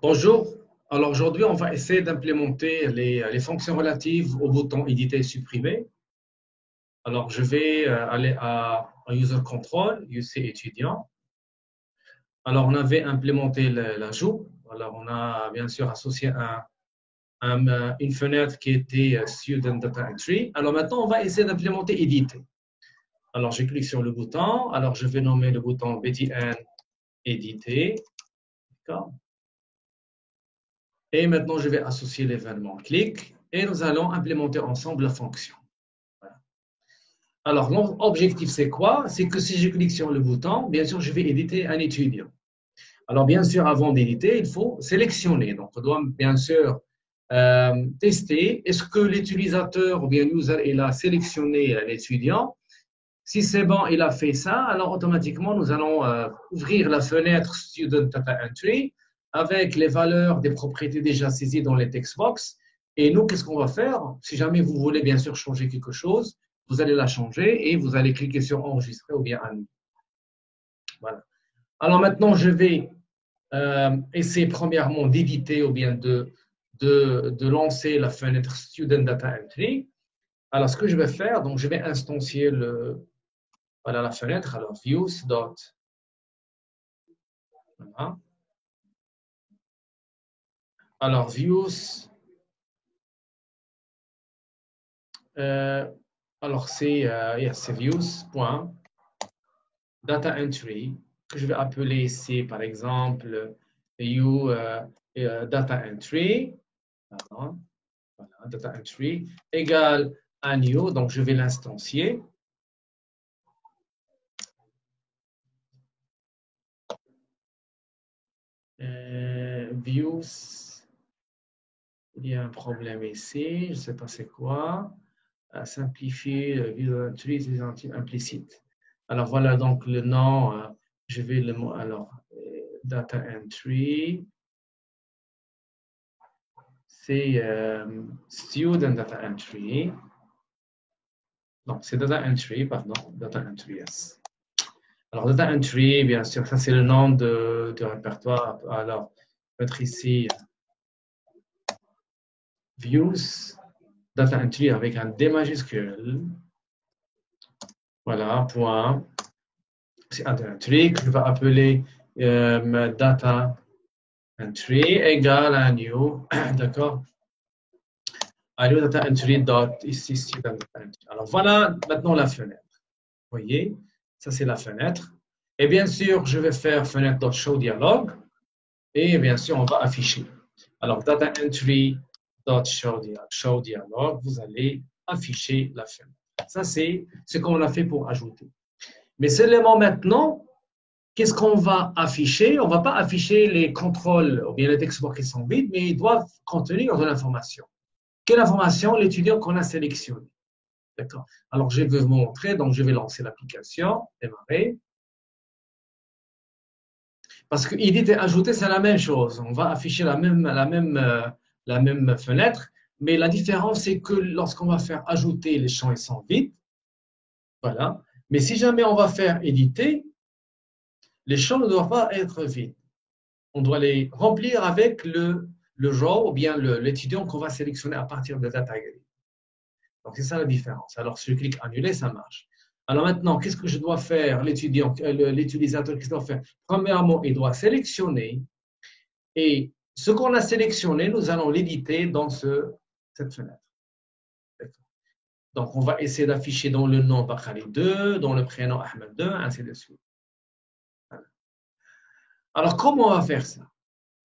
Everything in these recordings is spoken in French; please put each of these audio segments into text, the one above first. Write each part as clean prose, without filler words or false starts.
Bonjour. Alors aujourd'hui, on va essayer d'implémenter les fonctions relatives au bouton éditer et supprimer. Alors je vais aller à User Control, UC étudiant. Alors on avait implémenté l'ajout. Alors on a bien sûr associé une fenêtre qui était Student Data Entry. Alors maintenant, on va essayer d'implémenter éditer. Alors je clique sur le bouton. Alors je vais nommer le bouton BTN éditer. D'accord. Et maintenant, je vais associer l'événement clic et nous allons implémenter ensemble la fonction. Voilà. Alors, l'objectif, c'est quoi? C'est que si je clique sur le bouton, bien sûr, je vais éditer un étudiant. Alors, bien sûr, avant d'éditer, il faut sélectionner. Donc, on doit bien sûr tester est-ce que l'utilisateur ou bien l'user il a sélectionné l'étudiant. Si c'est bon, il a fait ça, alors automatiquement, nous allons ouvrir la fenêtre Student Data Entry avec les valeurs des propriétés déjà saisies dans les textbox. Et nous, qu'est-ce qu'on va faire? Si jamais vous voulez bien sûr changer quelque chose, vous allez la changer et vous allez cliquer sur enregistrer ou bien annuler. Voilà. Alors maintenant, je vais essayer premièrement d'éditer ou bien de lancer la fenêtre Student Data Entry. Alors, ce que je vais faire, donc je vais instancier voilà la fenêtre. Alors, views. Voilà. Alors, views. Alors, c'est views.data entry que je vais appeler ici, par exemple, data entry. Voilà. Voilà, data entry égale à new. Donc, je vais l'instancier. Views. Il y a un problème ici. Je ne sais pas c'est quoi. Simplifier visual entry, c'est implicite. Alors voilà donc le nom. Je vais le mot. Alors, data entry. C'est student data entry. Non, c'est data entry, pardon. Data entry, yes. Alors, data entry, bien sûr, ça c'est le nom du répertoire. Alors, mettre ici views, data entry avec un D majuscule. Voilà, point. C'est un data entry que je vais appeler data entry égale à new. D'accord? New data entry dot ici student data entry. Alors, voilà maintenant la fenêtre. Vous voyez, ça c'est la fenêtre. Et bien sûr, je vais faire fenêtre.show dialog. Et bien sûr, on va afficher. Alors, data entry.show dialog, vous allez afficher la fenêtre. Ça, c'est ce qu'on a fait pour ajouter. Mais seulement maintenant, qu'est-ce qu'on va afficher? On ne va pas afficher les contrôles ou bien les textbox qui sont vides, mais ils doivent contenir de l'information. Quelle information? L'étudiant qu'on a sélectionné. D'accord. Alors, je vais vous montrer. Donc, je vais lancer l'application, démarrer. Parce que éditer et ajouter, c'est la même chose. On va afficher la même fenêtre, mais la différence, c'est que lorsqu'on va faire ajouter, les champs ils sont vides. Voilà. Mais si jamais on va faire éditer, les champs ne doivent pas être vides. On doit les remplir avec le genre ou bien l'étudiant qu'on va sélectionner à partir de data grid. Donc, c'est ça la différence. Alors, si je clique annuler, ça marche. Alors maintenant, qu'est-ce que je dois faire, l'utilisateur, qu'est-ce qu'il doit faire? Premièrement, il doit sélectionner et ce qu'on a sélectionné, nous allons l'éditer dans cette fenêtre. Donc, on va essayer d'afficher dans le nom Bakhari 2, dans le prénom Ahmed 2, ainsi de suite. Voilà. Alors, comment on va faire ça?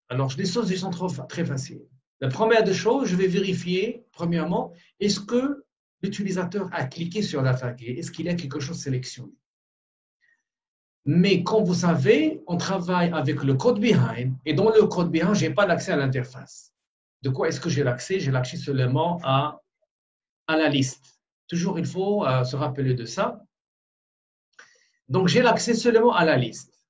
Alors, les choses sont très faciles. La première des choses, je vais vérifier, premièrement, est-ce que l'utilisateur a cliqué sur la taguée? Est-ce qu'il y a quelque chose sélectionné? Mais comme vous savez, on travaille avec le code behind, et dans le code behind, je n'ai pas l'accès à l'interface. De quoi est-ce que j'ai l'accès? J'ai l'accès seulement à la liste. Toujours, il faut se rappeler de ça. Donc, j'ai l'accès seulement à la liste.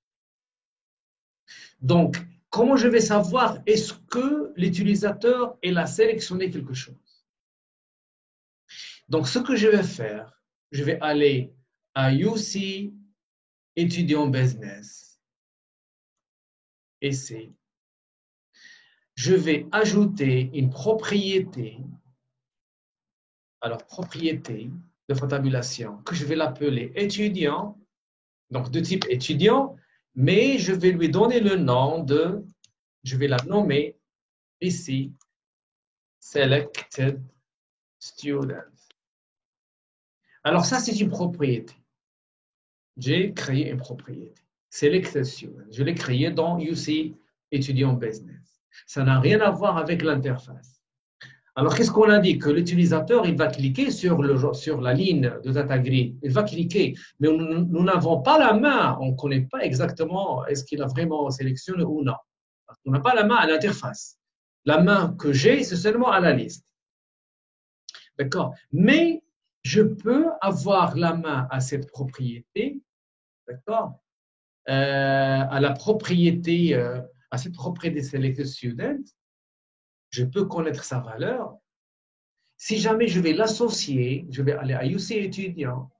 Donc, comment je vais savoir est-ce que l'utilisateur a sélectionné quelque chose? Donc, ce que je vais faire, je vais aller à UC étudiant business, essai. je vais ajouter une propriété, alors propriété de tabulation, que je vais l'appeler étudiant, donc de type étudiant, mais je vais lui donner le nom de, je vais la nommer ici, selected student. Alors ça, c'est une propriété. J'ai créé une propriété. Selected student. Je l'ai créé dans UC étudiant business. Ça n'a rien à voir avec l'interface. Alors, qu'est-ce qu'on a dit? Que l'utilisateur, il va cliquer sur la ligne de data grid. Il va cliquer, mais nous n'avons pas la main. On ne connaît pas exactement est-ce qu'il a vraiment sélectionné ou non. On n'a pas la main à l'interface. La main que j'ai, c'est seulement à la liste. D'accord? Mais je peux avoir la main à cette propriété, d'accord? À la propriété, à cette propriété selected student. Je peux connaître sa valeur. Si jamais je vais l'associer, je vais aller à UC étudiant,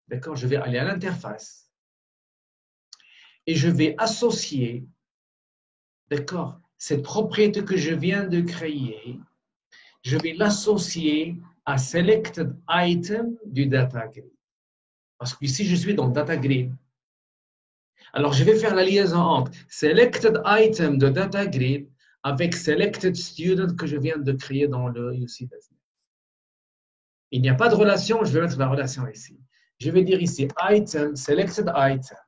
d'accord, je vais aller à l'interface et je vais associer, d'accord, cette propriété que je viens de créer, je vais l'associer à selected item du data grid. Parce qu'ici, je suis dans data grid. Alors, je vais faire la liaison entre selected item de data grid avec selected student que je viens de créer dans le UC business. Il n'y a pas de relation, je vais mettre la relation ici. Je vais dire ici item, selected item.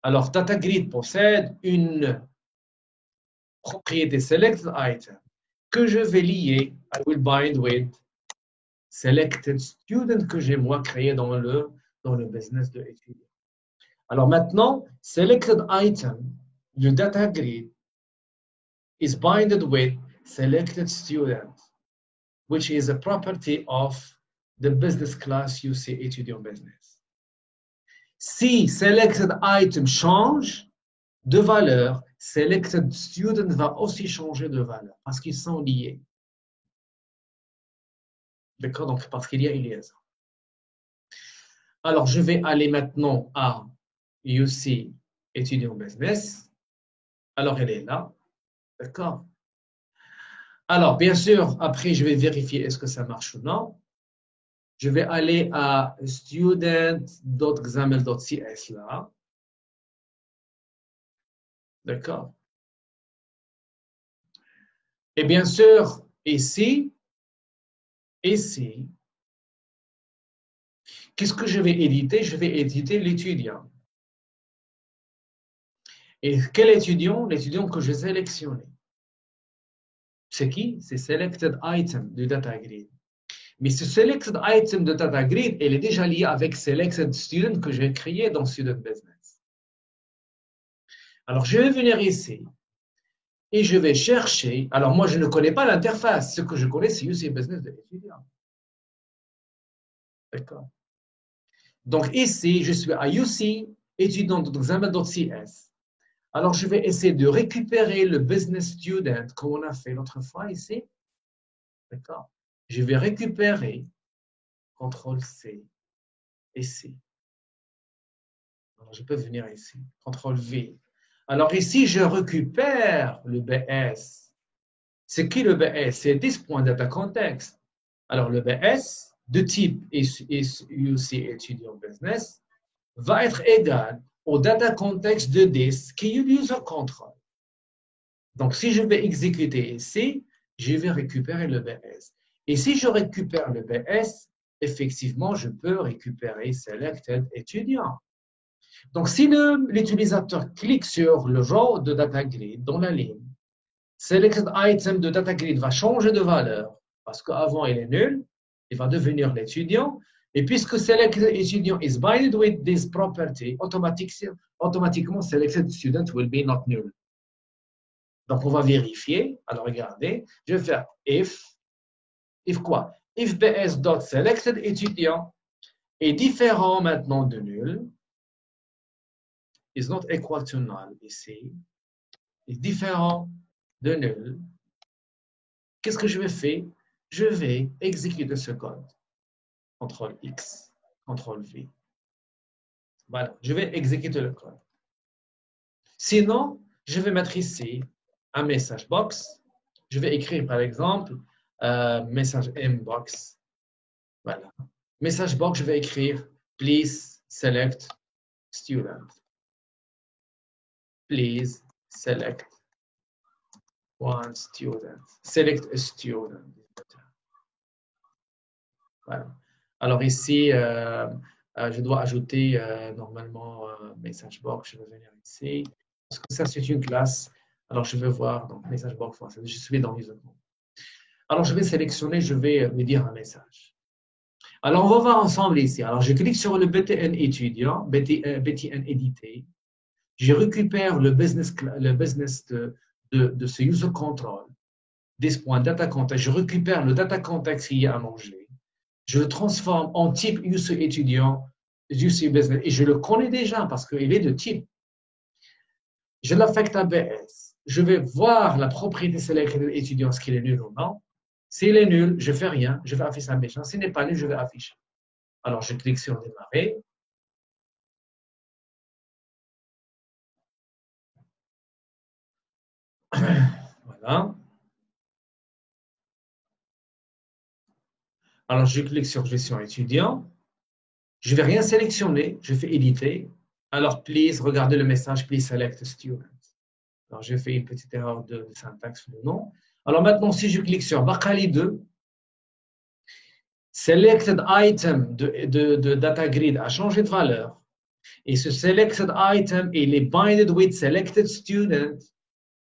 Alors, data grid possède une propriété selected item que je vais lier, I will bind with selected student que j'ai moi créé dans le business de étudiant. Alors maintenant, selected item du data grid is binded with selected student, which is a property of the business class UC étudiant business. Si selected item change de valeur, selected student va aussi changer de valeur parce qu'ils sont liés. D'accord? Donc, parce qu'il y a une liaison. Alors, je vais aller maintenant à UC étudiant business. Alors, elle est là. D'accord? Alors, bien sûr, après, je vais vérifier est-ce que ça marche ou non. Je vais aller à student.xaml.cs là. D'accord? Et bien sûr, ici, qu'est-ce que je vais éditer? Je vais éditer l'étudiant. Et quel étudiant? L'étudiant que je sélectionné. C'est qui? C'est selected item du data grid. Mais ce selected item de data grid, elle est déjà liée avec selected student que j'ai créé dans student business. Alors, je vais venir ici et je vais chercher. Alors, moi, je ne connais pas l'interface. Ce que je connais, c'est UC business de l'étudiant. D'accord? Donc, ici, je suis à UC étudiant.xaml.cs. Alors, je vais essayer de récupérer le business student comme on a fait l'autre fois ici. D'accord? Je vais récupérer, CTRL-C, ici. Alors, je peux venir ici, CTRL-V. Alors, ici, je récupère le BS. C'est qui le BS? C'est this.dataContext. Alors, le BS de type UC étudiant business va être égal au data context de this qui est user control. Donc, si je vais exécuter ici, je vais récupérer le BS. Et si je récupère le BS, effectivement, je peux récupérer selected étudiant. Donc, si l'utilisateur clique sur le genre de data grid dans la ligne, selected item de data grid va changer de valeur parce qu'avant il est nul, il va devenir l'étudiant. Et puisque selected étudiant is binded with this property, automatiquement selected student will be not null. Donc on va vérifier. Alors regardez, je vais faire if quoi? If bs.selected étudiant est différent maintenant de nul, is not equal to null ici, est différent de nul. Qu'est-ce que je vais faire? Je vais exécuter ce code. CTRL X, CTRL V. Voilà, je vais exécuter le code. Sinon, je vais mettre ici un message box. Je vais écrire par exemple message inbox. Voilà. Message box, je vais écrire please select student. Please select one student. Select a student. Voilà. Alors ici, je dois ajouter normalement message box. Je vais venir ici. Parce que ça, c'est une classe. Alors, je vais voir, donc, message box, je suis dans les autres. Alors, je vais sélectionner, je vais lui dire un message. Alors, on va voir ensemble ici. Alors, je clique sur le BTN étudiant, BTN édité. Je récupère le business de ce user control, this point data context. Je récupère le data context qui est à manger. Je le transforme en type user étudiant, user business, et je le connais déjà parce qu'il est de type. Je l'affecte à BS. Je vais voir la propriété selected étudiant, est-ce qu'il est nul ou non. S'il est nul, je ne fais rien, je vais afficher un méchant. S'il n'est pas nul, je vais afficher. Alors, je clique sur démarrer. Voilà. Alors, je clique sur gestion étudiant. Je ne vais rien sélectionner, je fais éditer. Alors, please, regardez le message, please select student. Alors, j'ai fait une petite erreur de syntaxe le nom. Alors, maintenant, si je clique sur Bakali 2, selected item de data grid a changé de valeur. Et ce selected item, il est binded with selected student.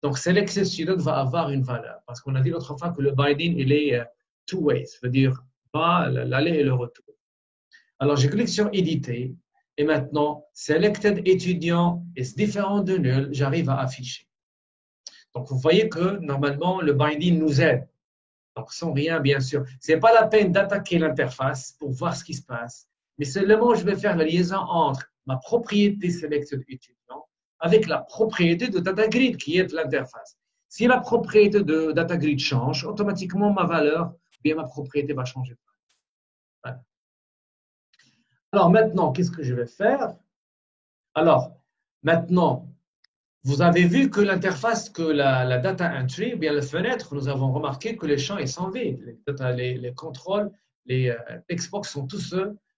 Donc, selected student va avoir une valeur. Parce qu'on a dit l'autre fois que le binding, il est two ways, ça veut dire pas l'aller et le retour. Alors, je clique sur éditer. Et maintenant, selected étudiant est différent de nul, j'arrive à afficher. Donc, vous voyez que normalement, le binding nous aide. Donc, sans rien, bien sûr. Ce n'est pas la peine d'attaquer l'interface pour voir ce qui se passe. Mais seulement, je vais faire la liaison entre ma propriété selected étudiant avec la propriété de DataGrid qui est l'interface. Si la propriété de DataGrid change, automatiquement, ma valeur, bien ma propriété va changer. Voilà. Alors, maintenant, qu'est-ce que je vais faire? Alors, maintenant, vous avez vu que l'interface, que la data entry, bien la fenêtre, nous avons remarqué que les champs ils sont vides. Les contrôles, les textbox sont tous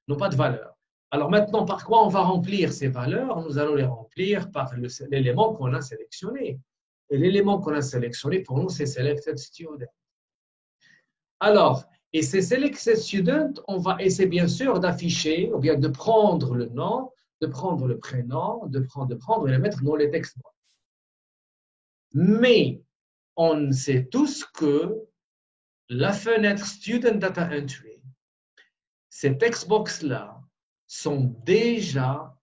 n'ont pas de valeur. Alors maintenant, par quoi on va remplir ces valeurs? Nous allons les remplir par l'élément qu'on a sélectionné. Et l'élément qu'on a sélectionné, pour nous, c'est selected student. Alors, et ces selected student, on va essayer bien sûr d'afficher, ou bien de prendre le nom, de prendre le prénom, de prendre et le mettre dans les textbox. Mais on sait tous que la fenêtre Student Data Entry, ces textbox-là sont déjà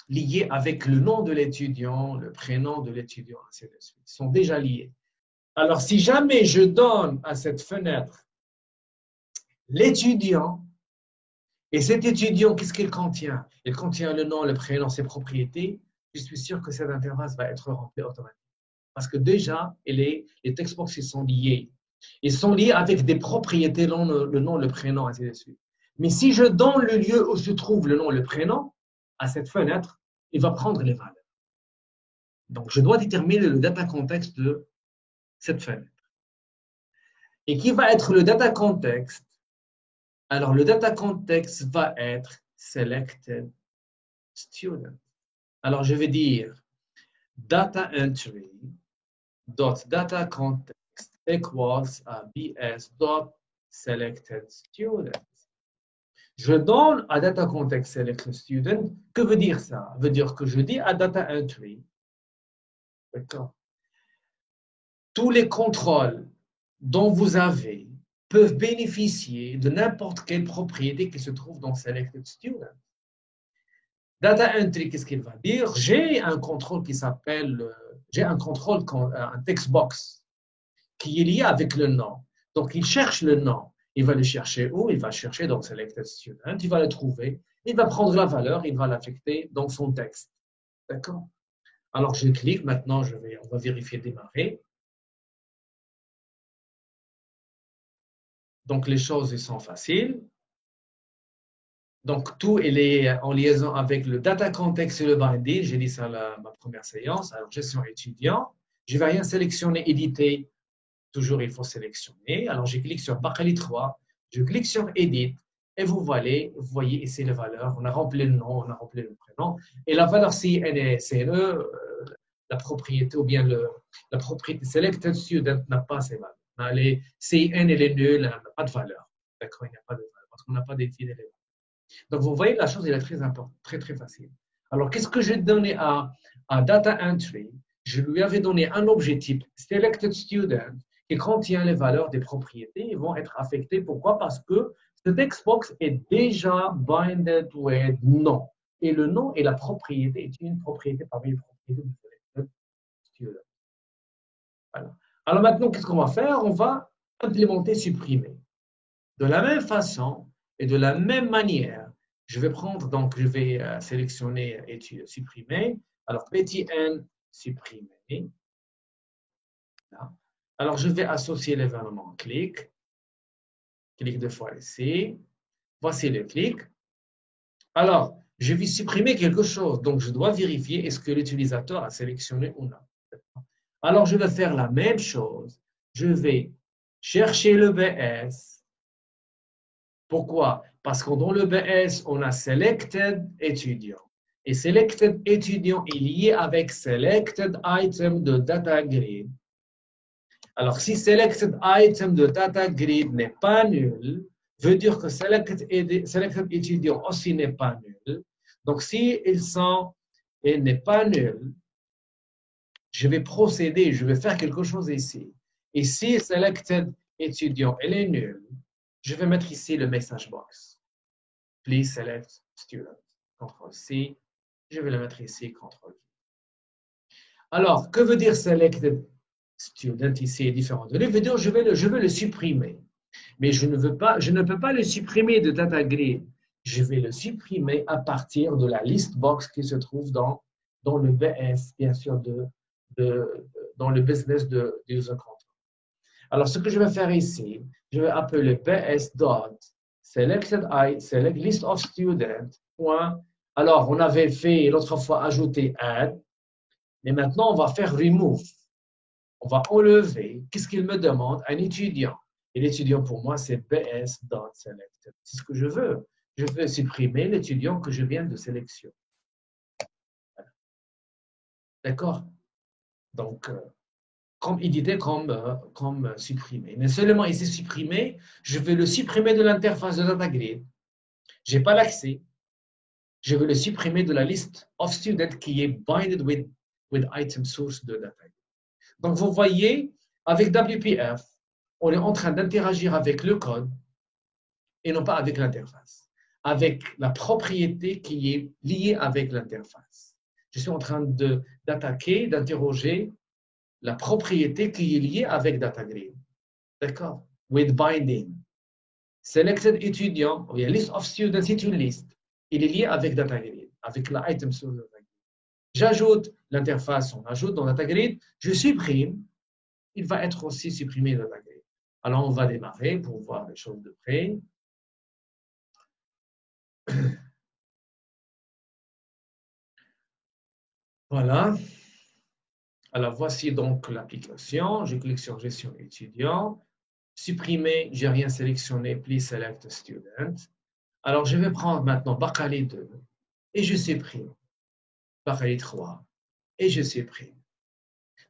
liés avec le nom de l'étudiant, le prénom de l'étudiant, ainsi de suite. Ils sont déjà liés. Alors, si jamais je donne à cette fenêtre l'étudiant, et cet étudiant, qu'est-ce qu'il contient? Il contient le nom, le prénom, ses propriétés. Je suis sûr que cette interface va être remplie automatiquement. Parce que déjà, les textbox ils sont liés. Ils sont liés avec des propriétés, le nom, le prénom, ainsi de suite. Mais si je donne le lieu où se trouve le nom, le prénom, à cette fenêtre, il va prendre les valeurs. Donc, je dois déterminer le data context de cette fenêtre. Et qui va être le data context? Alors, le data context va être selected student. Alors, je vais dire data entry dot data context equals à bs dot selected student. Je donne à data context selected student. Que veut dire ça? Ça veut dire que je dis à data entry, d'accord, tous les contrôles dont vous avez peuvent bénéficier de n'importe quelle propriété qui se trouve dans selected student. Data entry, qu'est-ce qu'il va dire? J'ai un contrôle qui s'appelle, j'ai un contrôle, un textbox qui est lié avec le nom. Donc, il cherche le nom. Il va le chercher où? Il va le chercher dans selected student. Il va le trouver. Il va prendre la valeur. Il va l'affecter dans son texte. D'accord? Alors, je clique. Maintenant, on va vérifier démarrer. Donc, les choses sont faciles. Donc, tout est en liaison avec le data context et le binding. J'ai dit ça ma première séance. Alors, gestion étudiant. Je ne vais rien sélectionner, éditer. Toujours, il faut sélectionner. Alors, je clique sur Bakali 3, je clique sur Edit et vous voyez ici les valeurs. On a rempli le nom, on a rempli le prénom. Et la valeur CNE, la propriété ou bien la propriété Selected Student n'a pas ces valeurs. Les CN et les nuls n'ont pas de valeur. D'accord, il n'y a pas de valeur parce qu'on n'a pas défini les valeurs. Donc, vous voyez, la chose elle est très importante, très, très facile. Alors, qu'est-ce que j'ai donné à Data Entry? Je lui avais donné un objet type Selected Student qui contient les valeurs des propriétés. Ils vont être affectés. Pourquoi? Parce que ce textbox est déjà binded with nom. Et le nom et la propriété est une propriété parmi les propriétés de Selected Student. Voilà. Alors maintenant, qu'est-ce qu'on va faire? On va implémenter supprimer. De la même façon et de la même manière, je vais prendre, donc je vais sélectionner et supprimer. Alors, petit n supprimer. Là. Alors, je vais associer l'événement clic. Clic deux fois ici. Voici le clic. Alors, je vais supprimer quelque chose. Donc, je dois vérifier est-ce que l'utilisateur a sélectionné ou non. Alors, je vais faire la même chose. Je vais chercher le BS. Pourquoi? Parce que dans le BS, on a Selected étudiant. Et Selected étudiant est lié avec Selected item de Data Grid. Alors, si Selected item de Data Grid n'est pas nul, veut dire que Selected étudiant aussi n'est pas nul. Donc, si il n'est pas nul, je vais procéder, je vais faire quelque chose ici. Et si Selected étudiant, elle est nulle, je vais mettre ici le message box. Please select student. CTRL-C. Je vais le mettre ici, CTRL-V. Alors, que veut dire selected student ici est différent de lui? Veut dire je veux le supprimer. Mais je ne peux pas le supprimer de Data Grid. Je vais le supprimer à partir de la list box qui se trouve dans le BS, bien sûr, dans le business de user control. Alors, ce que je vais faire ici, je vais appeler bs.selected select list of students. Alors, on avait fait l'autre fois ajouter add, mais maintenant on va faire remove. On va enlever. Qu'est-ce qu'il me demande? Un étudiant. Et l'étudiant pour moi, c'est bs.selected. C'est ce que je veux. Je veux supprimer l'étudiant que je viens de sélectionner. Voilà. D'accord? Donc, comme éditer, comme supprimer. Mais seulement ici, supprimer, je vais le supprimer de l'interface de Data Grid. Je n'ai pas l'accès. Je vais le supprimer de la liste of students qui est binded with item source de Data Grid. Donc, vous voyez, avec WPF, on est en train d'interagir avec le code et non pas avec l'interface, avec la propriété qui est liée avec l'interface. Je suis en train d'attaquer, d'interroger la propriété qui est liée avec Data Grid. D'accord? With binding. Selected étudiant, ou bien list of students, c'est une liste. Il est lié avec Data Grid, avec l'item source de Data Grid. J'ajoute l'interface, on ajoute dans Data Grid, je supprime, il va être aussi supprimé dans Data Grid. Alors, on va démarrer pour voir les choses de près. Voilà. Alors, voici donc l'application. Je clique sur Gestion étudiant. Supprimer, je n'ai rien sélectionné. Please select student. Alors, je vais prendre maintenant Bakali 2 et je supprime. Bakali 3 et je supprime.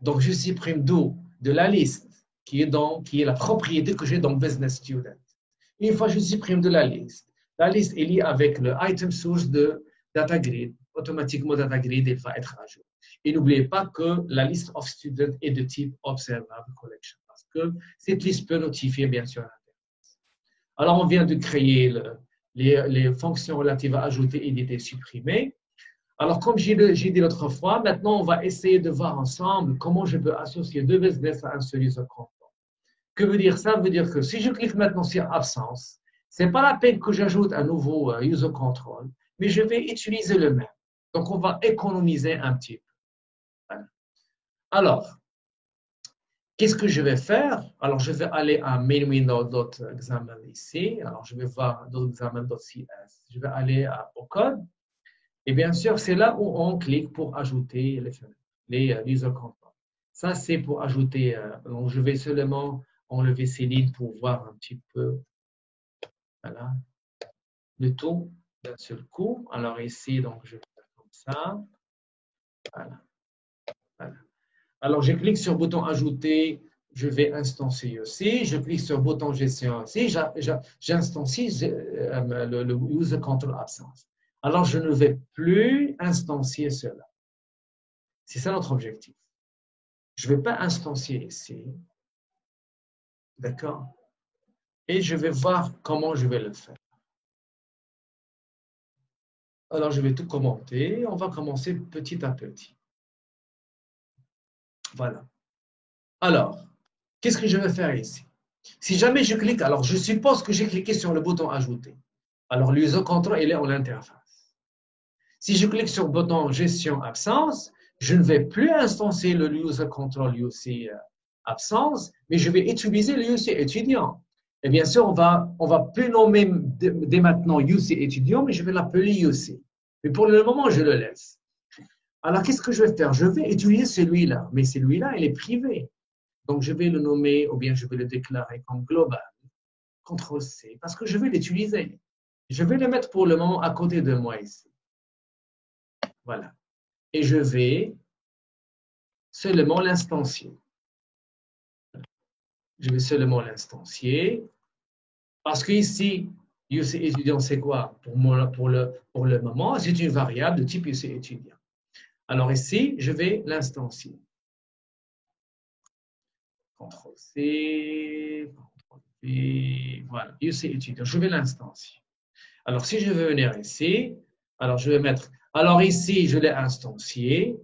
Donc, je supprime d'où? De la liste qui est la propriété que j'ai dans Business Student. Une fois que je supprime de la liste est liée avec le item source de Data Grid. Automatiquement, Data Grid il va être à jour. Et n'oubliez pas que la liste of students est de type observable collection parce que cette liste peut notifier bien sûr l'interface. Alors, on vient de créer les fonctions relatives à ajouter, éditer, supprimer. Alors, comme j'ai dit l'autre fois, maintenant, on va essayer de voir ensemble comment je peux associer deux business à un seul user control. Que veut dire ça? Ça veut dire que si je clique maintenant sur absence, ce n'est pas la peine que j'ajoute un nouveau user control, mais je vais utiliser le même. Donc, on va économiser un petit peu. Voilà. Alors, qu'est-ce que je vais faire? Alors, je vais aller à mainwindow.examine ici. Alors, je vais voir .examine.cs. Je vais aller au code. Et bien sûr, c'est là où on clique pour ajouter les user control. Ça, c'est pour ajouter. Donc, je vais seulement enlever ces lignes pour voir un petit peu. Voilà. Le tout d'un seul coup. Alors ici, donc, je vais faire comme ça. Voilà. Voilà. Alors, je clique sur le bouton Ajouter. Je vais instancier aussi. Je clique sur le bouton Gestion aussi. J'instancie le User Control Absence. Alors, je ne vais plus instancier cela. C'est ça notre objectif. Je ne vais pas instancier ici. D'accord? Et je vais voir comment je vais le faire. Alors, je vais tout commenter. On va commencer petit à petit. Voilà. Alors, qu'est-ce que je vais faire ici? Si jamais je clique, alors je suppose que j'ai cliqué sur le bouton Ajouter. Alors, l'user control, il est en interface. Si je clique sur le bouton Gestion Absence, je ne vais plus instancier le user control UC Absence, mais je vais utiliser le UC étudiant. Et bien sûr, on va plus nommer dès maintenant UC étudiant, mais je vais l'appeler UC. Mais pour le moment, je le laisse. Alors, qu'est-ce que je vais faire? Je vais utiliser celui-là, mais celui-là, il est privé. Donc, je vais le nommer ou bien je vais le déclarer comme global. CTRL-C, parce que je vais l'utiliser. Je vais le mettre pour le moment à côté de moi ici. Voilà. Et je vais seulement l'instancier. Je vais seulement l'instancier. Parce qu'ici, UC étudiant, c'est quoi? Pour le moment, c'est une variable de type UC étudiant. Alors ici, je vais l'instancier. CTRL-C, CTRL-V, voilà, UC étudiant. Je vais l'instancier. Alors, si je veux venir ici, alors je vais mettre, alors ici, je l'ai instancié.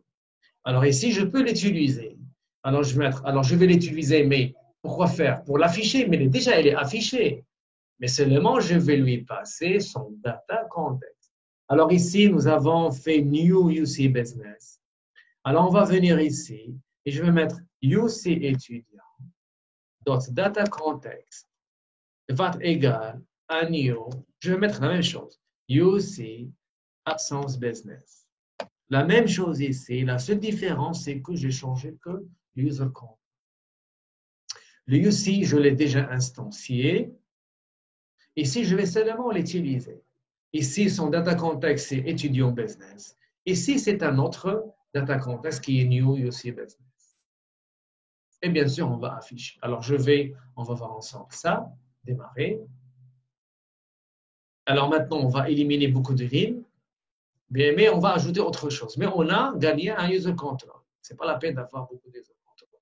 Alors ici, je peux l'utiliser. Alors, je vais l'utiliser, mais pourquoi faire? Pour l'afficher, mais déjà, il est affiché. Mais seulement, je vais lui passer son data context. Alors ici, nous avons fait New UC Business. Alors, on va venir ici et je vais mettre UC étudiant. Data context va être égal à new. Je vais mettre la même chose. UC absence business. La même chose ici. La seule différence, c'est que j'ai changé que user control. Le UC, je l'ai déjà instancié. Ici, je vais seulement l'utiliser. Ici, son data context, c'est étudiant business. Ici, c'est un autre data context qui est new UC business. Et bien sûr, on va afficher. Alors, on va voir ensemble ça. Démarrer. Alors maintenant, on va éliminer beaucoup de lignes. Bien, mais on va ajouter autre chose. Mais on a gagné un user control. Ce n'est pas la peine d'avoir beaucoup de user control.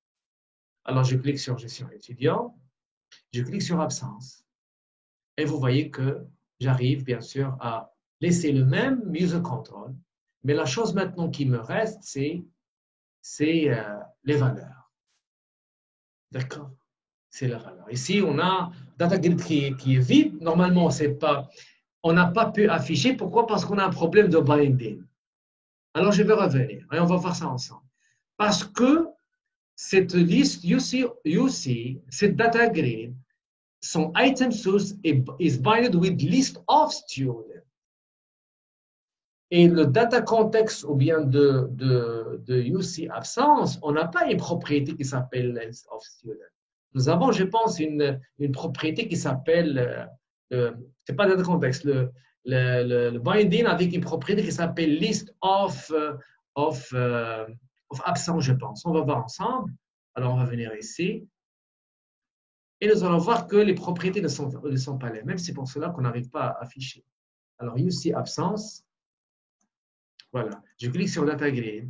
Alors, je clique sur gestion étudiant. Je clique sur absence. Et vous voyez que j'arrive, bien sûr, à laisser le même user control. Mais la chose maintenant qui me reste, c'est les valeurs. D'accord? C'est la valeur. Ici, on a data grid qui est vide. Normalement, on n'a pas pu afficher. Pourquoi? Parce qu'on a un problème de binding. Alors, je vais revenir et on va voir ça ensemble. Parce que cette liste UC, cette data grid, son item source is binded with list of students. Et le data context ou bien de UC absence, on n'a pas une propriété qui s'appelle list of students. Nous avons, je pense, une propriété qui s'appelle, c'est pas data context, le binding avec une propriété qui s'appelle list of absence, je pense. On va voir ensemble. Alors, on va venir ici. Et nous allons voir que les propriétés ne sont pas les mêmes. C'est pour cela qu'on n'arrive pas à afficher. Alors, UC absence. Voilà. Je clique sur data grid.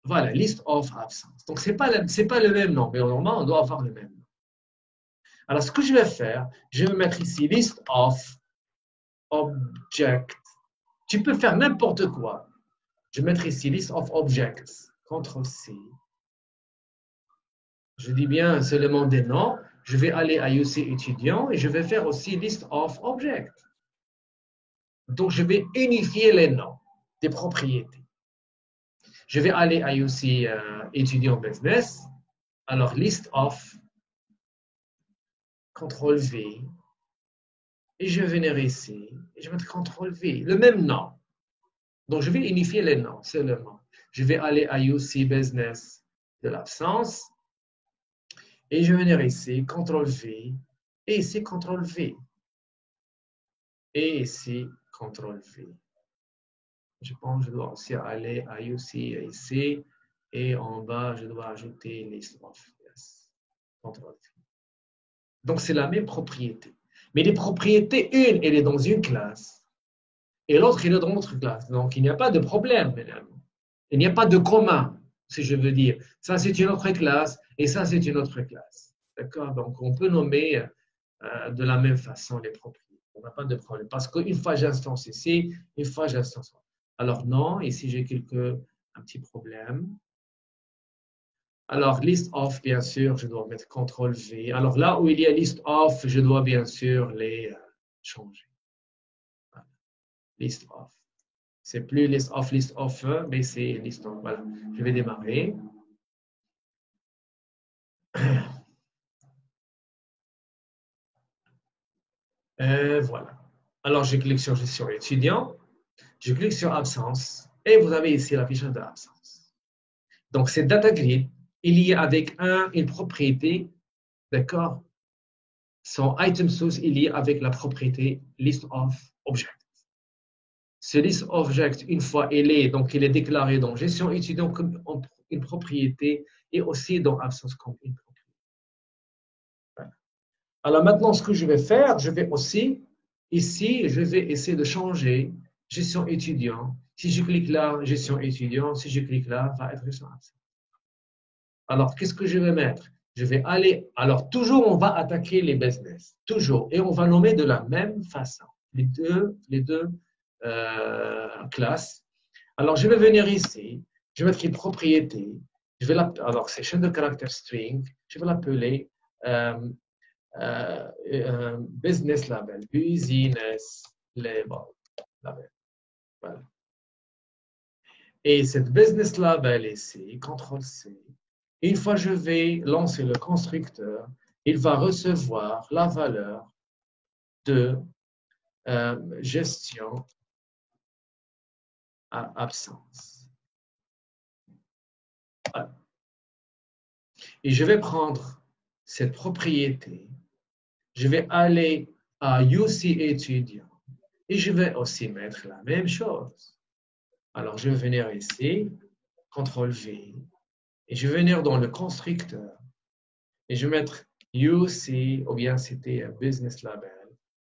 Voilà, list of absence. Donc, ce n'est pas le même nom, mais normalement, on doit avoir le même nom. Alors, ce que je vais faire, je vais mettre ici list of object. Tu peux faire n'importe quoi. Je vais mettre ici list of objects. CTRL-C. Je dis bien seulement des noms. Je vais aller à UC étudiant et je vais faire aussi list of objects. Donc, je vais unifier les noms des propriétés. Je vais aller à UC étudiant business. Alors, list of, CTRL-V. Et je vais venir ici. Et je vais mettre CTRL-V. Le même nom. Donc, je vais unifier les noms seulement. Je vais aller à UC business. de l'absence. Et je vais venir ici, CTRL V, et ici, CTRL V. Et ici, CTRL V. Je pense que je dois aussi aller à UC ici. Et en bas, je dois ajouter list of. Yes. CTRL V. Donc, c'est la même propriété. Mais les propriétés, une, elle est dans une classe. Et l'autre, elle est dans l'autre classe. Donc, il n'y a pas de problème, finalement. Il n'y a pas de commun, si je veux dire. Ça, c'est une autre classe. Et ça, c'est une autre classe. D'accord? Donc, on peut nommer de la même façon les propriétés. On n'a pas de problème. Parce qu'une fois j'instance ici, une fois j'instance. Alors non, ici j'ai un petit problème. Alors, list of, bien sûr, je dois mettre CTRL V. Alors là où il y a list of, je dois bien sûr les changer. Voilà. List of. C'est plus list of, mais c'est list of. Voilà. Je vais démarrer. Voilà. Alors, je clique sur gestion étudiant. Je clique sur absence. Et vous avez ici l'affichage de l'absence. Donc, cette data grid, il y a avec une propriété, d'accord? Son item source, il y a avec la propriété list of object. Ce list of object, une fois il est déclaré dans gestion étudiant comme une propriété et aussi dans absence comme une propriété. Voilà. Alors maintenant, ce que je vais faire, je vais aussi, ici, je vais essayer de changer gestion étudiant. Si je clique là, gestion étudiant, si je clique là, va être gestion absence. Alors, qu'est-ce que je vais mettre? Je vais aller, alors toujours on va attaquer les business, toujours, et on va nommer de la même façon, les deux classes. Alors, je vais venir ici, je vais mettre une propriété, alors c'est chaîne de caractère string, je vais l'appeler business label, business label. Voilà. Et cette business label ici, CTRL-C, une fois que je vais lancer le constructeur, il va recevoir la valeur de gestion à absence. Voilà. Et je vais prendre cette propriété, je vais aller à UC étudiant et je vais aussi mettre la même chose. Alors, je vais venir ici, CTRL-V, et je vais venir dans le constructeur et je vais mettre UC, ou bien c'était business label,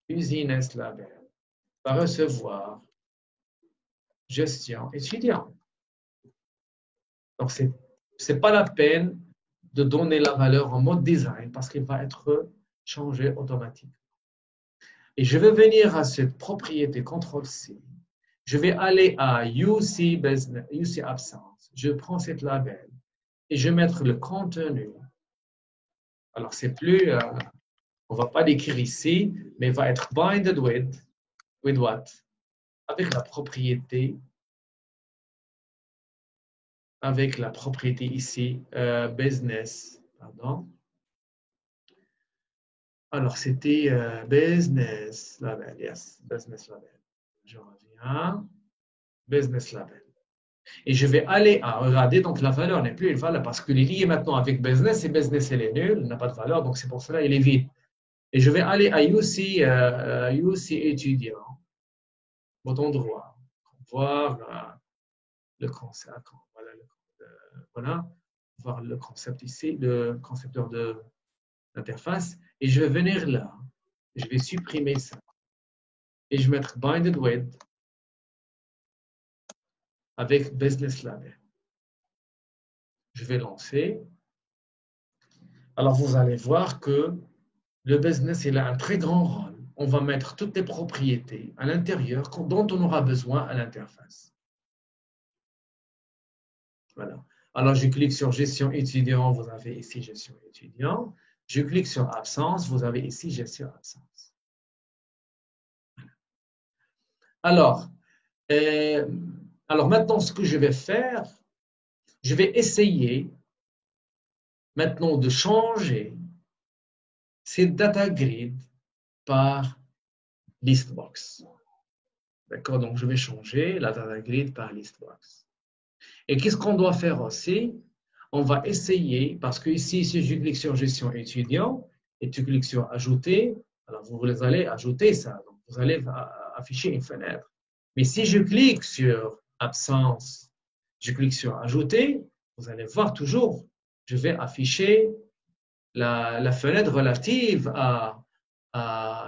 business label, va recevoir gestion étudiant. Donc, ce n'est pas la peine de donner la valeur en mode design parce qu'il va être changé automatiquement. Et je vais venir à cette propriété CTRL-C. Je vais aller à UC Business, UC Absence. Je prends cette label et je vais mettre le contenu. Alors, c'est plus, on ne va pas l'écrire ici, mais il va être binded with what? Avec la propriété ici, business, pardon. Alors, c'était business label, yes, business label. Je reviens, business label. Et je vais aller à regarder, donc la valeur n'est plus une valeur parce qu'il est lié maintenant avec business et business, elle est nulle, n'a pas de valeur, donc c'est pour cela qu'il est vide. Et je vais aller à UC étudiant, bouton droit, voir le concept, voilà, voir le concept ici, le concepteur de l'interface, et je vais venir là, je vais supprimer ça, et je vais mettre binded with avec business label. Je vais lancer. Alors, vous allez voir que le business, il a un très grand rôle. On va mettre toutes les propriétés à l'intérieur dont on aura besoin à l'interface. Voilà. Alors, je clique sur gestion étudiant, vous avez ici gestion étudiant. Je clique sur absence, vous avez ici gestion absence. Alors maintenant, ce que je vais faire, je vais essayer maintenant de changer cette data grid par listbox. D'accord? Donc, je vais changer la data grid par listbox. Et qu'est-ce qu'on doit faire aussi? on va essayer, parce que ici, si je clique sur gestion étudiant et tu cliques sur ajouter, alors vous allez ajouter ça. Donc, vous allez afficher une fenêtre. Mais si je clique sur absence, je clique sur ajouter, vous allez voir toujours, je vais afficher la fenêtre relative à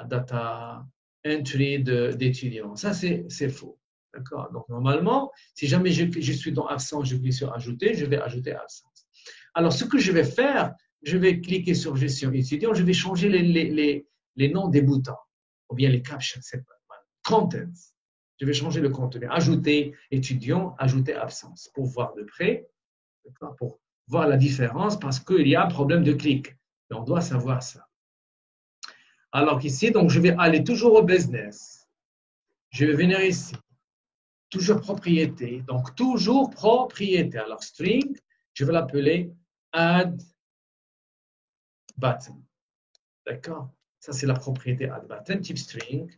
data entry d'étudiants. Ça, c'est faux. D'accord? Donc, normalement, si jamais je suis dans absence, je clique sur ajouter, je vais ajouter absence. Alors, ce que je vais faire, je vais cliquer sur gestion étudiant, je vais changer les noms des boutons, ou bien les captions, contents. Je vais changer le contenu, ajouter étudiant, ajouter absence, pour voir de près, pour voir la différence, parce qu'il y a un problème de clic. Et on doit savoir ça. Alors qu'ici, donc, je vais aller toujours au business. Je vais venir ici. Toujours propriété. Donc, toujours propriété. Alors, string, je vais l'appeler add button. D'accord? Ça, c'est la propriété add button, type string.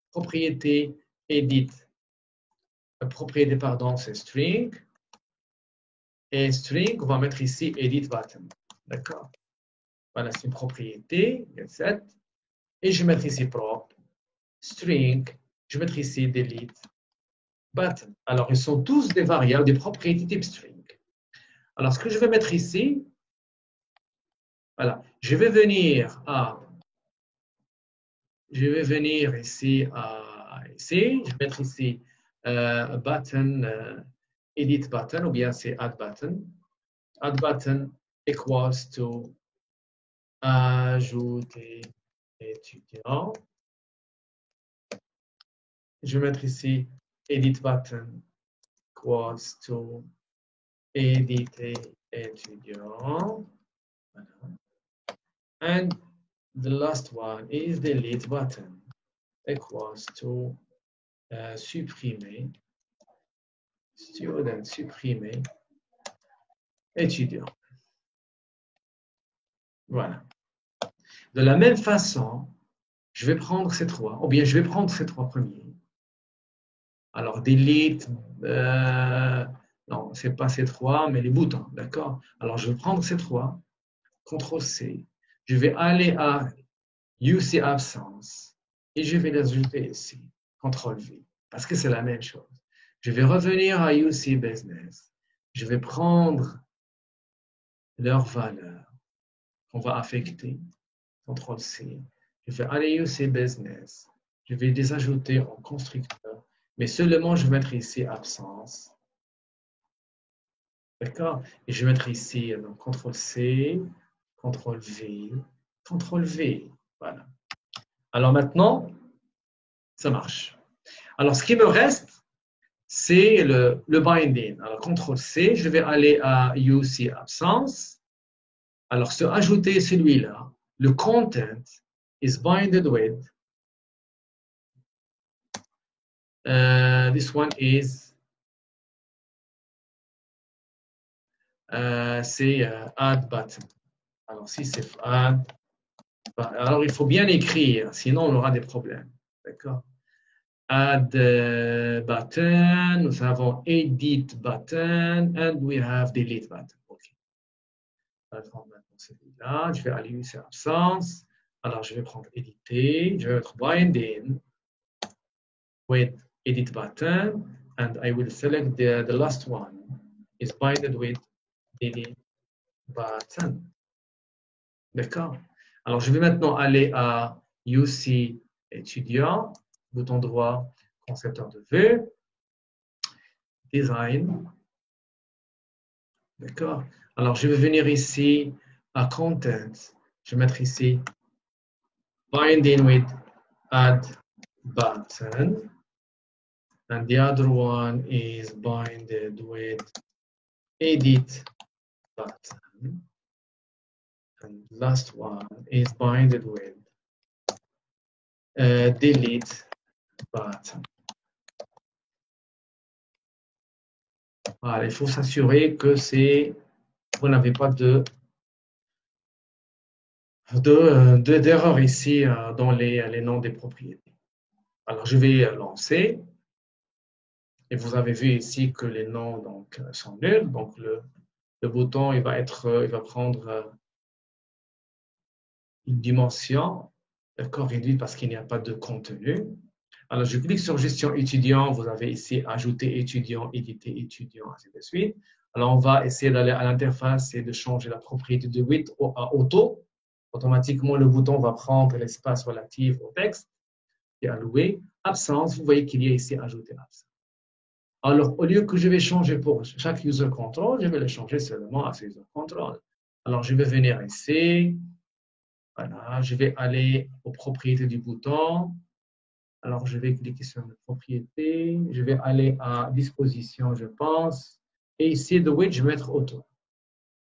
Propriété edit. Propriété, pardon, c'est string. Et string, on va mettre ici edit button. D'accord? Voilà, c'est une propriété. Et je vais mettre ici prop. String. Je vais mettre ici delete button. Alors, ils sont tous des variables, des propriétés type string. Alors, ce que je vais mettre ici, voilà, je vais venir ici ici, je vais mettre ici button, edit button, ou bien c'est add button. Add button equals to ajouter étudiant. Je vais mettre ici edit button equals to éditer étudiant. Voilà. And the last one is delete button equals to supprimer, student, supprimer, étudiant. Voilà. De la même façon, je vais prendre ces trois, ou bien je vais prendre ces trois premiers. Alors, delete, non, ce n'est pas ces trois, mais les boutons, d'accord? Alors, je vais prendre ces trois, CTRL-C, je vais aller à UC absence et je vais les ajouter ici, CTRL-V, parce que c'est la même chose. Je vais revenir à UC business, je vais prendre leur valeur qu'on va affecter, CTRL-C, je vais aller UC business, je vais les ajouter en constructeur, mais seulement je vais mettre ici absence. D'accord? Et je vais mettre ici donc, CTRL-C, CTRL-V, CTRL-V. Voilà. Alors maintenant, ça marche. Alors, ce qui me reste, c'est le binding. Alors, CTRL-C, je vais aller à UC absence. Alors, se ajouter celui-là, le content is binded with. This one is c'est add button. Alors, si c'est add, alors il faut bien écrire, sinon on aura des problèmes. D'accord? Add button, nous avons edit button, and we have delete button. OK. Maintenant, celui-là, je vais aller sur absence. Alors, je vais prendre éditer, je vais mettre binding with edit button, and I will select the last one is binded with delete button. D'accord? Alors, je vais maintenant aller à UC étudiant, bouton droit, concepteur de vue, design. D'accord? Alors, je vais venir ici à content. Je vais mettre ici binding with add button. And the other one is binded with edit button. And last one is binded with delete button. Voilà, il faut s'assurer que vous n'avez pas d'erreur ici dans les noms des propriétés. Alors, je vais lancer. Et vous avez vu ici que les noms donc, sont nuls. Donc, le bouton il va prendre une dimension, d'accord, réduite parce qu'il n'y a pas de contenu. Alors, je clique sur gestion étudiant. Vous avez ici ajouter étudiant, éditer étudiant, ainsi de suite. Alors, on va essayer d'aller à l'interface et de changer la propriété de width à auto. Automatiquement, le bouton va prendre l'espace relatif au texte et alloué. Absence, vous voyez qu'il y a ici ajouter absence. Alors, au lieu que je vais changer pour chaque user control, je vais le changer seulement à ce user control. Alors, je vais venir ici. Voilà, je vais aller aux propriétés du bouton. Alors, je vais cliquer sur les propriétés. Je vais aller à disposition, je pense. Et ici, de width, je vais mettre auto.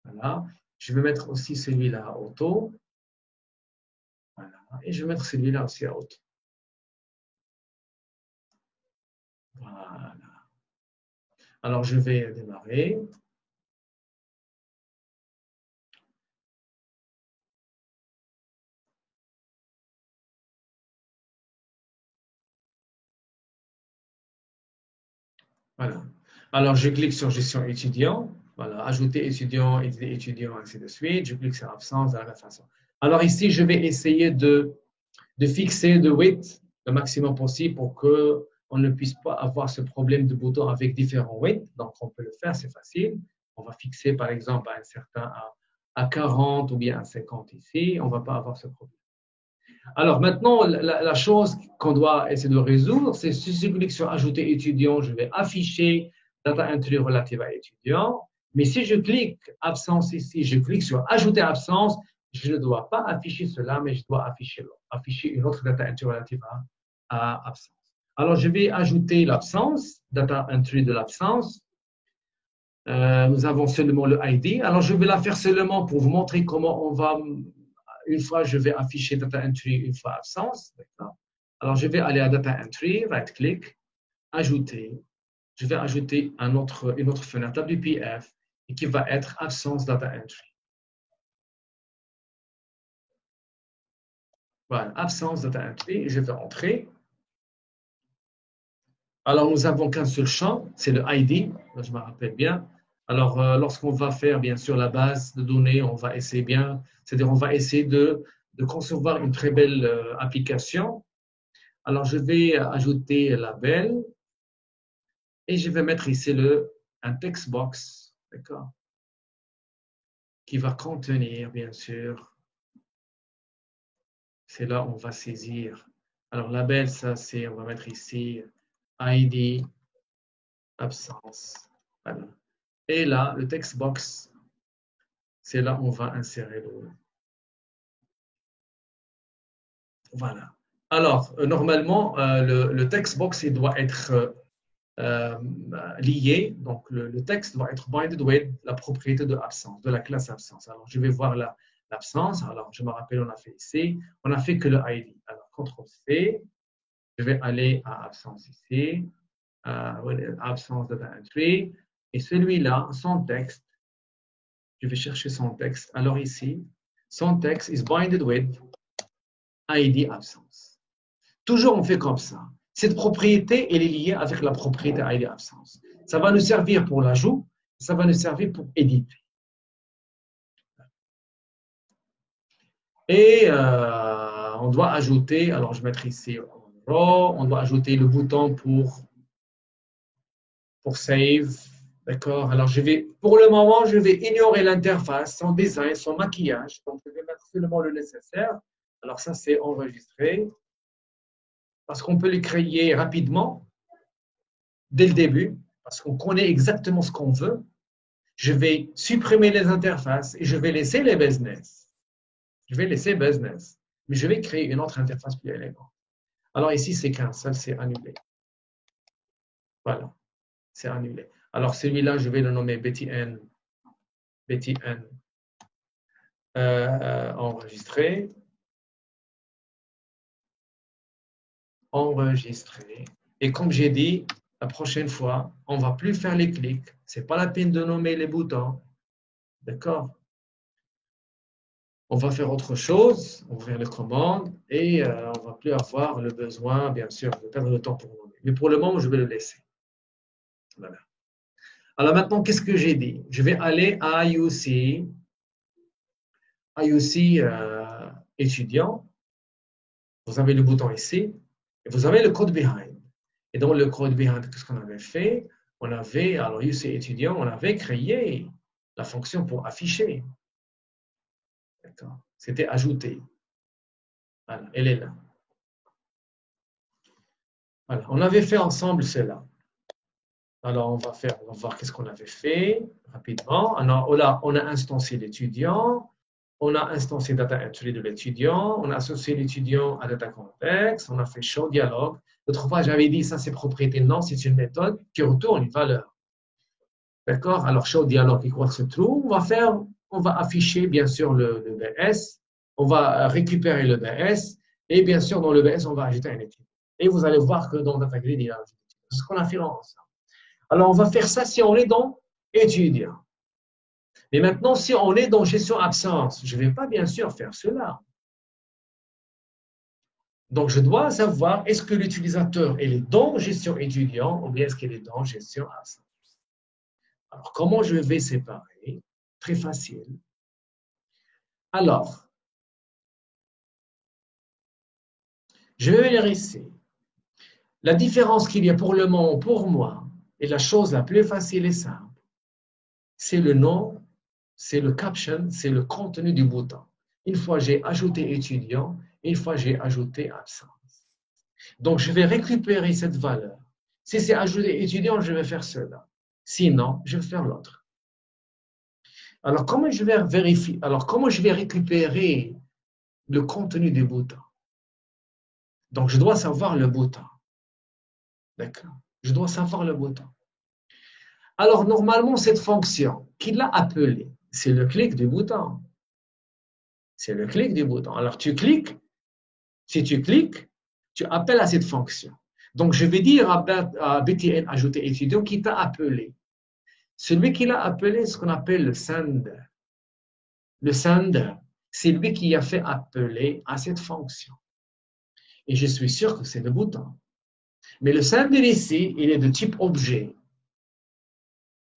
Voilà. Je vais mettre aussi celui-là à auto. Voilà. Et je vais mettre celui-là aussi à auto. Voilà. Alors, je vais démarrer. Voilà. Alors, je clique sur gestion étudiant. Voilà, ajouter étudiant, éditer étudiant, ainsi de suite. Je clique sur absence de la même façon. Alors ici, je vais essayer de fixer le width le maximum possible pour qu'on ne puisse pas avoir ce problème de bouton avec différents widths. Donc, on peut le faire, c'est facile. On va fixer, par exemple, à un certain à 40 ou bien à 50 ici. On ne va pas avoir ce problème. Alors maintenant, la chose qu'on doit essayer de résoudre, c'est si je clique sur ajouter étudiant, je vais afficher data entry relative à étudiant. Mais si je clique absence ici, je clique sur ajouter absence, je ne dois pas afficher cela, mais je dois afficher une autre data entry relative à absence. Alors, je vais ajouter l'absence, data entry de l'absence. Nous avons seulement le ID. Alors, je vais la faire seulement pour vous montrer comment on va. Une fois, je vais afficher data entry, une fois absence. Alors, je vais aller à data entry, right-click, ajouter. Je vais ajouter une autre fenêtre WPF et qui va être absence data entry. Voilà, absence data entry. Je vais entrer. Alors, nous n'avons qu'un seul champ, c'est le ID. Je me rappelle bien. Alors, lorsqu'on va faire, bien sûr, la base de données, on va essayer bien, c'est-à-dire on va essayer de concevoir une très belle application. Alors, je vais ajouter label et je vais mettre ici un text box, d'accord, qui va contenir, bien sûr, c'est là où on va saisir. Alors, label, ça, c'est, on va mettre ici ID, absence, voilà. Et là, le text box, c'est là où on va insérer le. Voilà. Alors, normalement, le text box, il doit être lié. Donc, le texte doit être binded with la propriété de absence, de la classe absence. Alors, je vais voir l'absence. Alors, je me rappelle, on a fait ici. On n'a fait que le ID. Alors, CTRL-C. Je vais aller à absence ici. Absence de entry. Et celui-là, son texte, je vais chercher son texte. Alors ici, son texte is binded with ID absence. Toujours on fait comme ça. Cette propriété, elle est liée avec la propriété ID absence. Ça va nous servir pour l'ajout, ça va nous servir pour éditer. Et on doit ajouter, alors je vais mettre ici raw, on doit ajouter le bouton pour save. D'accord. Alors, pour le moment, je vais ignorer l'interface, son design, son maquillage. Donc, je vais mettre seulement le nécessaire. Alors, ça, c'est enregistré. Parce qu'on peut les créer rapidement, dès le début, parce qu'on connaît exactement ce qu'on veut. Je vais supprimer les interfaces et je vais laisser les business. Je vais laisser business. Mais je vais créer une autre interface plus élégante. Alors, ici, c'est cancel, c'est annulé. Voilà. C'est annulé. Alors, celui-là, je vais le nommer BTN. BTN enregistré. Enregistré. Et comme j'ai dit, la prochaine fois, on ne va plus faire les clics. Ce n'est pas la peine de nommer les boutons. D'accord? On va faire autre chose, ouvrir les commandes et on ne va plus avoir le besoin, bien sûr, de perdre le temps pour nommer. Mais pour le moment, je vais le laisser. Voilà. Alors maintenant, qu'est-ce que j'ai dit? Je vais aller à IUC étudiant. Vous avez le bouton ici et vous avez le code behind. Et dans le code behind, qu'est-ce qu'on avait fait? On avait, alors IUC étudiant, on avait créé la fonction pour afficher. D'accord? C'était ajouter. Voilà, elle est là. Voilà, on avait fait ensemble cela. Alors, on va voir qu'est-ce qu'on avait fait rapidement. Alors, on a instancié l'étudiant, on a instancié data entry de l'étudiant, on a associé l'étudiant à data context, on a fait show dialogue. L'autre fois, j'avais dit ça, c'est propriété. Non, c'est une méthode qui retourne une valeur. D'accord? Alors, show dialogue equals true. On va afficher, bien sûr, le BS. On va récupérer le BS. Et bien sûr, dans le BS, on va ajouter un étudiant. Et vous allez voir que dans data grid, il y a c'est ce qu'on a fait ensemble. Alors, on va faire ça si on est dans étudiant. Mais maintenant, si on est dans gestion absence, je ne vais pas bien sûr faire cela. Donc, je dois savoir est-ce que l'utilisateur est dans gestion étudiant ou bien est-ce qu'il est dans gestion absence. Alors, comment je vais séparer? Très facile. Alors, je vais venir ici. La différence qu'il y a pour le moment, pour moi, et la chose la plus facile et simple, c'est le nom, c'est le caption, c'est le contenu du bouton. Une fois j'ai ajouté étudiant, une fois j'ai ajouté absence. Donc, je vais récupérer cette valeur. Si c'est ajouté étudiant, je vais faire cela. Sinon, je vais faire l'autre. Alors, comment je vais vérifier? Alors, comment je vais récupérer le contenu du bouton? Donc, je dois savoir le bouton. D'accord? Je dois savoir le bouton. Alors, normalement, cette fonction, qui l'a appelée? C'est le clic du bouton. C'est le clic du bouton. Alors, tu cliques. Si tu cliques, tu appelles à cette fonction. Donc, je vais dire à BTN ajouter étudiant qui t'a appelé. Celui qui l'a appelé, ce qu'on appelle le sender. Le sender, c'est lui qui a fait appeler à cette fonction. Et je suis sûr que c'est le bouton. Mais le sender ici, il est de type objet.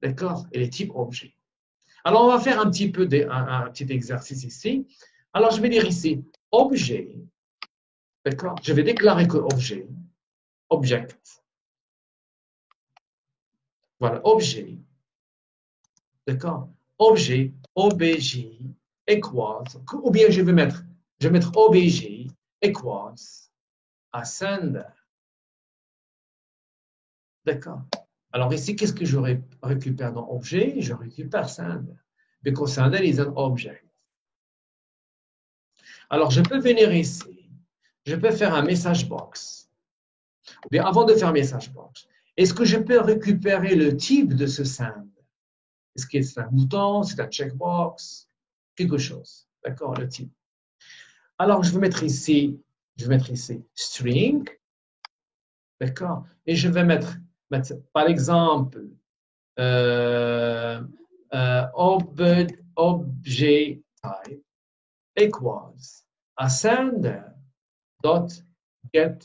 D'accord? Il est type objet. Alors, on va faire un petit exercice ici. Alors, je vais dire ici, objet. D'accord? Je vais déclarer que objet, object. Voilà, objet. D'accord? Objet, obj, equals, ou bien je vais mettre obj equals à sender. D'accord? Alors ici, qu'est-ce que je récupère dans objet? Je récupère sender. Because sender is an object. Alors, je peux venir ici. Je peux faire un message box. Ou bien avant de faire message box, est-ce que je peux récupérer le type de ce sender? Est-ce que c'est un bouton, c'est un checkbox, quelque chose? D'accord, le type. Alors, je vais mettre ici string. D'accord? Et je vais mettre par exemple, objet type equals à sender dot get.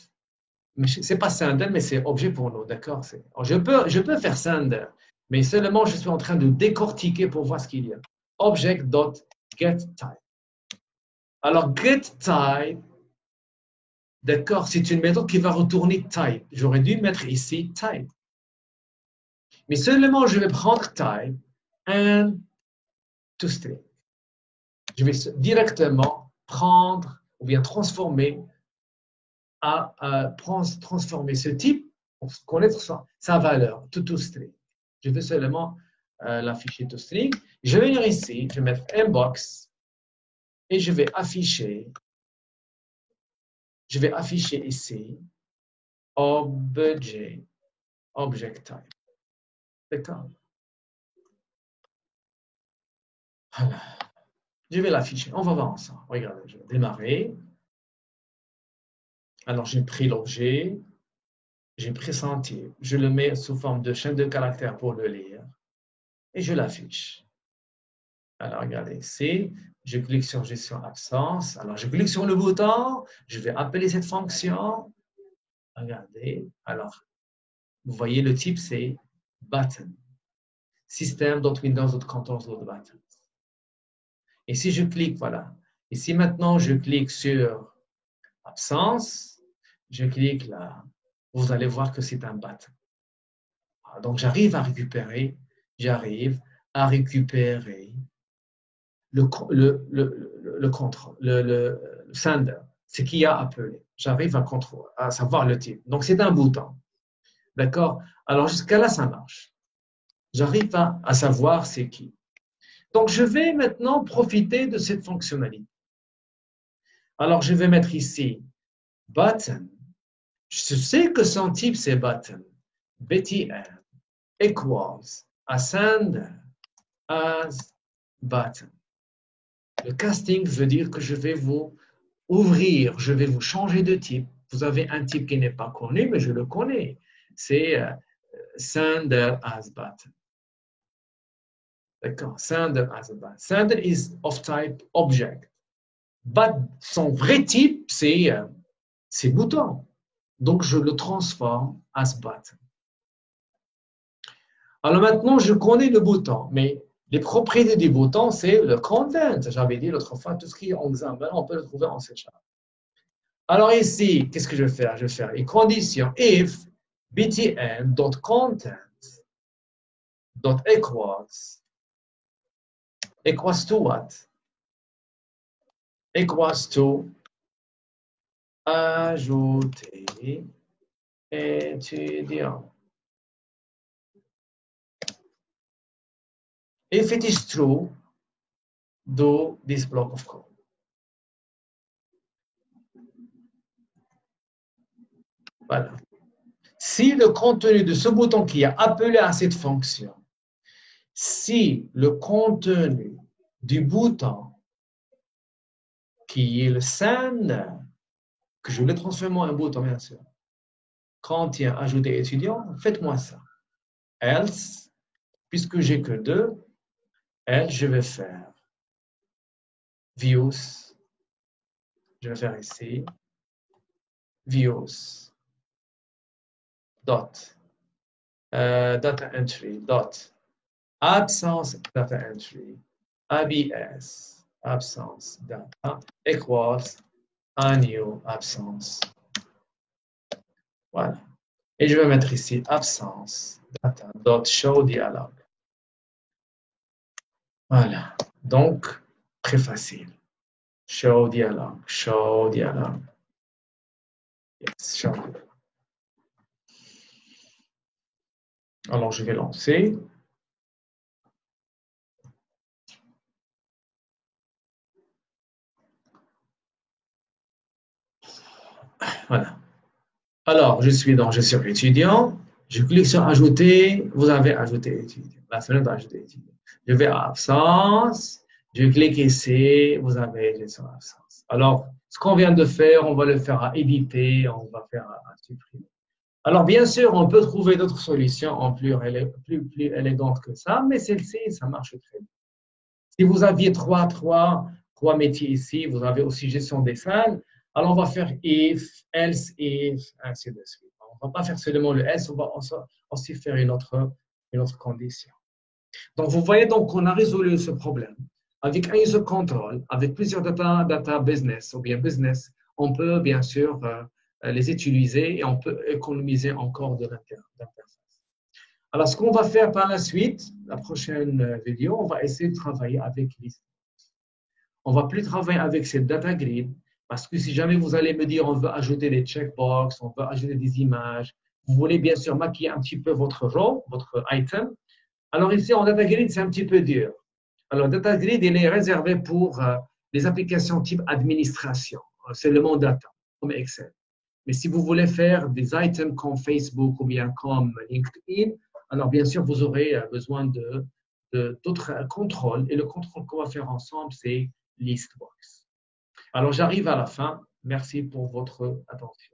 C'est pas sender, mais c'est objet pour nous, d'accord? Je peux faire sender, mais seulement je suis en train de décortiquer pour voir ce qu'il y a. Object dot get type. Alors, get type, d'accord, c'est une méthode qui va retourner type. J'aurais dû mettre ici type. Mais seulement je vais prendre type and to string. Je vais directement prendre ou bien transformer ce type pour connaître sa valeur, to string. Je vais seulement l'afficher to string. Je vais venir ici, je vais mettre inbox et je vais afficher ici object type. D'accord? Voilà. Je vais l'afficher. On va voir ensemble. Regardez, je vais démarrer. Alors, j'ai pris l'objet, j'ai pris sentier. Je le mets sous forme de chaîne de caractères pour le lire et je l'affiche. Alors, regardez ici, je clique sur gestion absence. Alors, je clique sur le bouton, je vais appeler cette fonction. Regardez, alors, vous voyez le type, c'est button. system.windows.controls.buttons. Et si je clique, voilà. Et si maintenant je clique sur absence, je clique là, vous allez voir que c'est un button. Donc j'arrive à récupérer le contrôle, le sender, ce qui a appelé. J'arrive à savoir le type. Donc c'est un bouton. D'accord? Alors jusqu'à là, ça marche. J'arrive à savoir c'est qui. Donc je vais maintenant profiter de cette fonctionnalité. Alors je vais mettre ici button. Je sais que son type c'est button. btn equals sender as button. Le casting veut dire que je vais vous ouvrir, je vais vous changer de type. Vous avez un type qui n'est pas connu, mais je le connais. C'est sender as button. D'accord? Sender as a button. Sender is of type object. But son vrai type, c'est bouton. Donc, je le transforme as button. Alors maintenant, je connais le bouton, mais les propriétés du bouton, c'est le content. J'avais dit l'autre fois, tout ce qui est en examen, on peut le trouver en C#. Alors ici, qu'est-ce que je vais faire? Je vais faire une condition if btn.content.equals to what? Equals to ajouter étudiant. If it is true, do this block of code. Voilà. Si le contenu de ce bouton qui est appelé à cette fonction, si le contenu du bouton qui est le sender, que je le transforme en un bouton, bien sûr, contient ajouter étudiant, faites-moi ça. Else, puisque j'ai que 2, je vais faire views, je vais faire ici, views, dot, data entry, dot, absence data entry, abs, absence data, equals a new absence. Voilà. Et je vais mettre ici absence data, dot show dialog. Voilà. Donc, très facile. Show dialog, show dialog. Yes, show. Alors, je vais lancer. Voilà. Alors, je suis sur étudiant. Je clique sur ajouter. Vous avez ajouté étudiant. La fenêtre d'ajouter étudiant. Je vais à absence. Je clique ici. Vous avez gestion absence. Alors, ce qu'on vient de faire, on va le faire à éditer. On va faire à supprimer. Alors, bien sûr, on peut trouver d'autres solutions en plus élégantes que ça, mais celle-ci, ça marche très bien. Si vous aviez trois métiers ici, vous avez aussi gestion des salles, alors on va faire if, else, if, ainsi de suite. On ne va pas faire seulement le else, on va aussi faire une autre condition. Donc, vous voyez donc qu'on a résolu ce problème. Avec un user control, avec plusieurs data business ou bien business, on peut bien sûr les utiliser et on peut économiser encore de l'interface. Alors, ce qu'on va faire par la suite, la prochaine vidéo, on va essayer de travailler avec Listbox. On ne va plus travailler avec cette data grid parce que si jamais vous allez me dire on veut ajouter des checkbox, on veut ajouter des images, vous voulez bien sûr maquiller un petit peu votre row, votre item. Alors ici, en data grid, c'est un petit peu dur. Alors, data grid, il est réservé pour les applications type administration. C'est le monde data, comme Excel. Mais si vous voulez faire des items comme Facebook ou bien comme LinkedIn, alors bien sûr, vous aurez besoin d'autres contrôles. Et le contrôle qu'on va faire ensemble, c'est Listbox. Alors, j'arrive à la fin. Merci pour votre attention.